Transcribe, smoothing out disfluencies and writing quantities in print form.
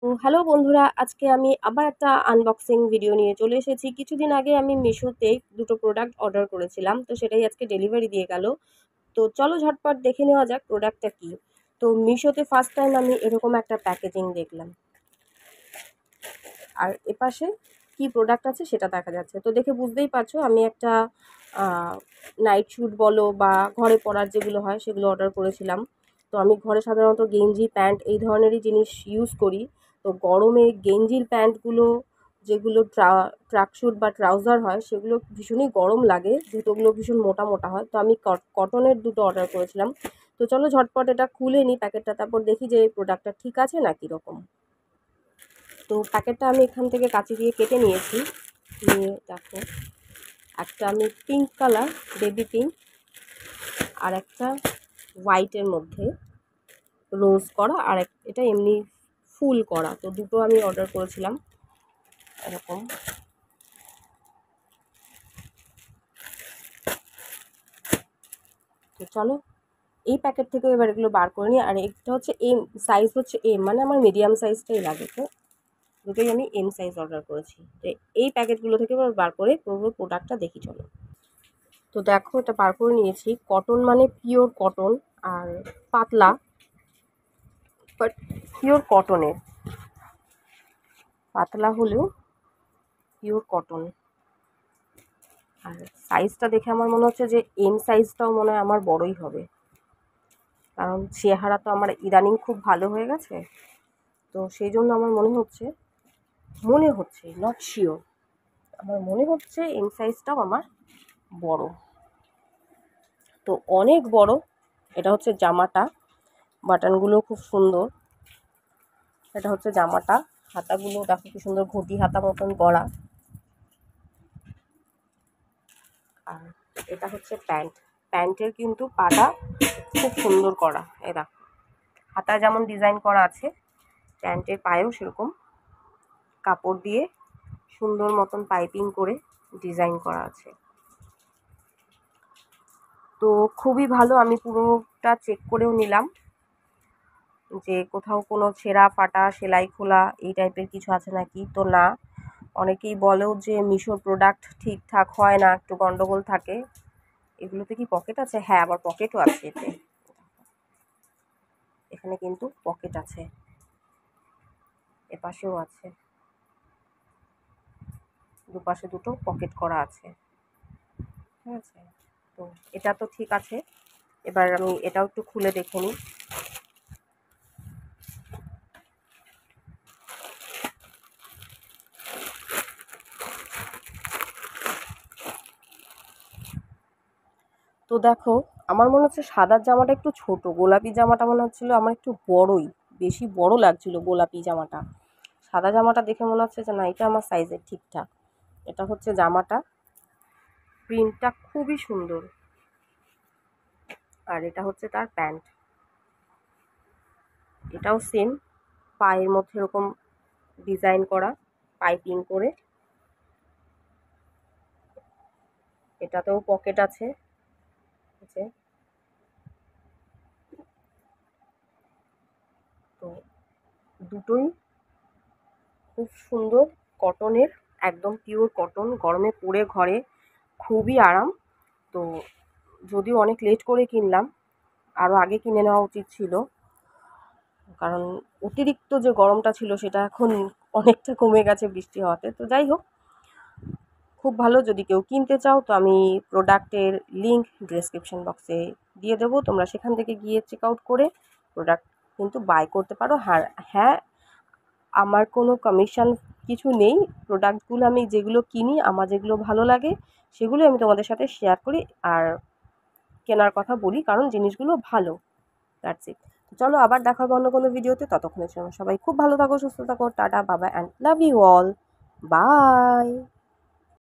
তো হ্যালো বন্ধুরা, আজকে আমি আবার একটা আনবক্সিং ভিডিও নিয়ে চলে এসেছি। কিছুদিন আগে আমি মিশোতে দুটো প্রোডাক্ট অর্ডার করেছিলাম, তো সেটাই আজকে ডেলিভারি দিয়ে গেল। তো চলো ঝটপট দেখে নেওয়া যাক প্রোডাক্টটা কী। তো মিশোতে ফার্স্ট টাইম আমি এরকম একটা প্যাকেজিং দেখলাম, আর এপাশে কি প্রোডাক্ট আছে সেটা দেখা যাচ্ছে। তো দেখে বুঝতেই পারছো আমি একটা নাইট স্যুট বলো বা ঘরে পরার যেগুলো হয় সেগুলো অর্ডার করেছিলাম। তো আমি ঘরে সাধারণত গেঞ্জি প্যান্ট এই ধরনেরই জিনিস ইউজ করি। তো গরমে গেঞ্জির প্যান্টগুলো যেগুলো ট্রাকস্যুট বা ট্রাউজার হয় সেগুলো ভীষণই গরম লাগে, যেহেতু ওগুলো ভীষণ মোটা মোটা হয়। তো আমি কটনের দুটো অর্ডার করেছিলাম। তো চলো ঝটপট এটা খুলে নিই প্যাকেটটা, তারপর দেখি যে এই প্রোডাক্টটা ঠিক আছে না কীরকম। তো প্যাকেটটা আমি এখান থেকে কাঁচি দিয়ে কেটে নিয়েছি। নিয়ে দেখো, একটা আমি পিঙ্ক কালার, বেবি পিঙ্ক, আর একটা হোয়াইটের মধ্যে রোজ করা, আর এটা এমনি ফুল করা। তো দুটো আমি অর্ডার করেছিলাম এরকম। তো চলো এই প্যাকেট থেকে এবার এগুলো বার করে নিই। আর এটা হচ্ছে এম সাইজ, হচ্ছে এম, মানে আমার মিডিয়াম সাইজটাই লাগে। তো দুটোই আমি এম সাইজ অর্ডার করেছি। তো এই প্যাকেটগুলো থেকে এবার বার করে পুরো প্রোডাক্টটা দেখি চলো। তো দেখো, এটা বার করে নিয়েছি। কটন মানে পিওর কটন, আর পাতলা বাট পিওর কটনের, পাতলা হলেও পিওর কটন। আর সাইজটা দেখে আমার মনে হচ্ছে যে এম সাইজটাও মনে হয় আমার বড়ই হবে, কারণ চেহারা তো আমার ইদানিং খুব ভালো হয়ে গেছে। তো সেই জন্য আমার মনে হচ্ছে নট শিওর, আমার মনে হচ্ছে এম সাইজটাও আমার বড়। তো অনেক বড়। এটা হচ্ছে জামাটা, বাটনগুলো খুব সুন্দর। এটা হচ্ছে জামাটা, হাতাগুলো দেখো কি সুন্দর ঘটি হাতা মতন করা। আর এটা হচ্ছে প্যান্ট। প্যান্টের কিন্তু পাটা খুব সুন্দর করা। এ দেখো, হাতা যেমন ডিজাইন করা আছে, প্যান্টের পায়েও সেরকম কাপড় দিয়ে সুন্দর মতন পাইপিং করে ডিজাইন করা আছে। তো খুবই ভালো। আমি পুরোটা চেক করেও নিলাম যে কোথাও কোনো ছেঁড়া ফাটা, সেলাই খোলা এই টাইপের কিছু আছে নাকি। তো না, অনেকেই বলেও যে মিশোর প্রোডাক্ট ঠিকঠাক হয় না, একটু গন্ডগোল থাকে। এগুলোতে কি পকেট আছে? হ্যাঁ, আবার পকেটও আছে এতে। এখানে কিন্তু পকেট আছে, এপাশেও আছে, দুপাশে দুটো পকেট করা আছে। ঠিক আছে, তো এটা তো ঠিক আছে। এবার আমি এটাও একটু খুলে দেখে নিই। তো দেখো, আমার মনে হচ্ছে সাদার জামাটা একটু ছোট, গোলাপি জামাটা মনে হচ্ছিলো আমার একটু বড়ই, বেশি বড় লাগছিল গোলাপি জামাটা। সাদা জামাটা দেখে মনে হচ্ছে যে না, এটা আমার সাইজের ঠিকঠাক। এটা হচ্ছে জামাটা, প্রিন্টটা খুবই সুন্দর। আর এটা হচ্ছে তার প্যান্ট, এটাও সেম, পায়ের মধ্যে এরকম ডিজাইন করা, পাইপিং করে। এটাতেও পকেট আছে। তো দুটোই খুব সুন্দর, কটনের, একদম পিওর কটন, গরমে পরে ঘরে খুবই আরাম। তো যদিও অনেক লেট করে কিনলাম, আরও আগে কিনে নেওয়া উচিত ছিল, কারণ অতিরিক্ত যে গরমটা ছিল সেটা এখন অনেকটা কমে গেছে বৃষ্টি হওয়াতে। তো যাই হোক, খুব ভালো। যদি কেউ কিনতে চাও তো আমি প্রোডাক্টের লিঙ্ক ডেসক্রিপশন বক্সে দিয়ে দেবো, তোমরা সেখান থেকে গিয়ে চেক আউট করে প্রোডাক্ট কিন্তু বাই করতে পারো। হ্যাঁ, আমার কোনো কমিশন কিছু নেই। প্রোডাক্টগুলো আমি যেগুলো কিনি, আমার যেগুলো ভালো লাগে সেগুলো আমি তোমাদের সাথে শেয়ার করি আর কেনার কথা বলি, কারণ জিনিসগুলো ভালো। That's it. তো চলো আবার দেখা হবে অন্য কোনো ভিডিওতে। ততক্ষণের জন্য সবাই খুব ভালো থাকো, সুস্থ থাকো। টাটা, বাবা, and love you all. By.